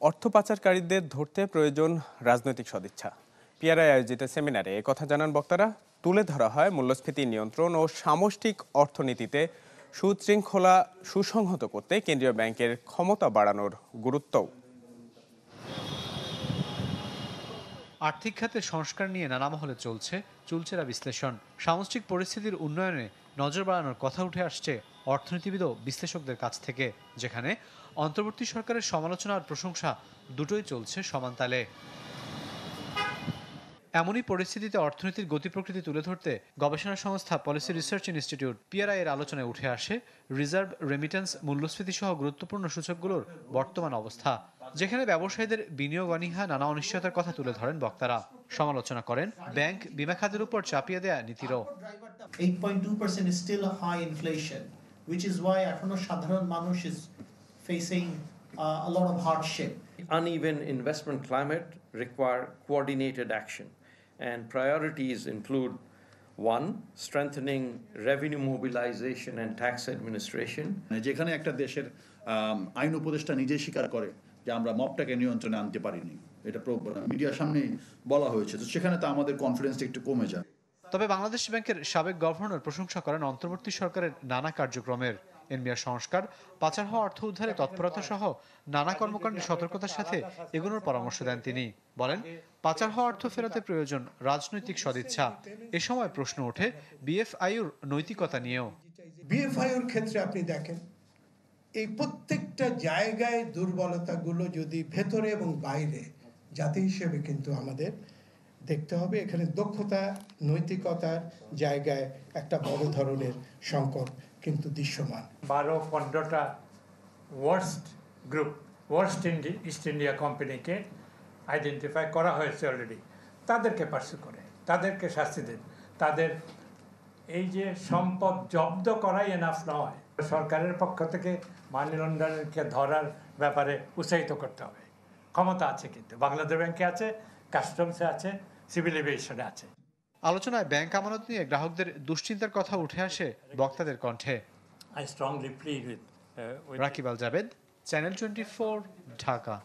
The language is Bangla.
অর্থ পাচারকারীদের ধরতে প্রয়োজন রাজনৈতিক সদিচ্ছা। পিআরআই আয়োজিত সেমিনারে একথা জানান বক্তারা। তুলে ধরা হয় মূল্যস্ফীতি নিয়ন্ত্রণ ও সামষ্টিক অর্থনীতিতে সুশৃঙ্খলা সুসংহত করতে কেন্দ্রীয় ব্যাংকের ক্ষমতা বাড়ানোর গুরুত্বও। আর্থিক খাতের সংস্কার নিয়ে নানা মহলে চলছে চুলচেরা বিশ্লেষণ। সামষ্টিক পরিস্থিতির উন্নয়নে নজর বাড়ানোর কথা উঠে আসছে অর্থনীতিবিদ ও বিশ্লেষকদের কাছ থেকে, যেখানে অন্তর্বর্তী সরকারের সমালোচনা আর প্রশংসা দুটোই চলছে সমান তালে। এমনই পরিস্থিতিতে অর্থনীতির গতি প্রকৃতি তুলে ধরতে গবেষণা সংস্থা পলিসি রিসার্চ ইনস্টিটিউট পিআরআই এর আলোচনায় উঠে আসে রিজার্ভ, রেমিটেন্স, মূল্যস্ফীতি সহ গুরুত্বপূর্ণ সূচকগুলোর বর্তমান অবস্থা, যেখানে ব্যবসায়ীদের বিনিয়োগ অনীহা নানা অনিশ্চয়তার কথা তুলে ধরেন বক্তারা। সমালোচনা করেন ব্যাংক, বিমা খাতের উপর চাপিয়ে দেয়া নীতিরও। 8.2% is still a high inflation, which is why এখনো সাধারণ মানুষ is facing a lot of hardship. Uneven investment climate require coordinated action, and priorities include: 1. Strengthening revenue mobilization and tax administration. যেখানে একটা দেশের আইন উপদেষ্টা নিজেই স্বীকার করে যে আমরা মবটাকে নিয়ন্ত্রণে আনতে পারিনি, এটা মিডিয়ার সামনে বলা হয়েছে, তো সেখানে তো আমাদের কনফিডেন্সটা একটু কমে যায়। তবে বাংলাদেশ ব্যাংকের সাবেক গভর্নর প্রশংসা করেন অন্তর্বর্তী সরকারের নানা কার্যক্রমের। এনবিআর সংস্কার, পাচার হওয়া অর্থ উদ্ধারে তৎপরতা সহ নানা কর্মকাণ্ডে সতর্কতার সাথে এগোনোর পরামর্শ দেন তিনি। বলেন, পাচার হওয়া অর্থ ফেরাতে প্রয়োজন রাজনৈতিক সদিচ্ছা। এ সময় প্রশ্ন ওঠে বিএফআইউর নৈতিকতা নিয়েও। বিএফআইউর ক্ষেত্রে আপনি দেখেন, এই প্রত্যেকটা জায়গায় দুর্বলতাগুলো যদি ভেতরে এবং বাইরে, জাতি হিসেবে কিন্তু আমাদের দেখতে হবে এখানে দক্ষতা, নৈতিকতার জায়গায় একটা বড় ধরনের সংকট কিন্তু দৃশ্যমান। 12-15টা worst group, worst East India কোম্পানিকে আইডেন্টিফাই করা হয়েছে অলরেডি। তাদেরকে পার্সু করে, তাদেরকে শাস্তি দেন। তাদের এই যে সম্পদ জব্দ করাই এনাফ নয়, সরকারের পক্ষ থেকে মানি লন্ডারকে ধরার ব্যাপারে উৎসাহিত করতে হবে। ক্ষমতা আছে, কিন্তু বাংলাদেশ ব্যাংকে আছে, কাস্টমসে আছে, সিভিল এভিয়েশনে আছে। আলোচনায় ব্যাংক আমানত নিয়ে গ্রাহকদের দুশ্চিন্তার কথা উঠে আসে বক্তাদের কণ্ঠে। I strongly plead with Rakib Al Jabed, channel 24, Dhaka.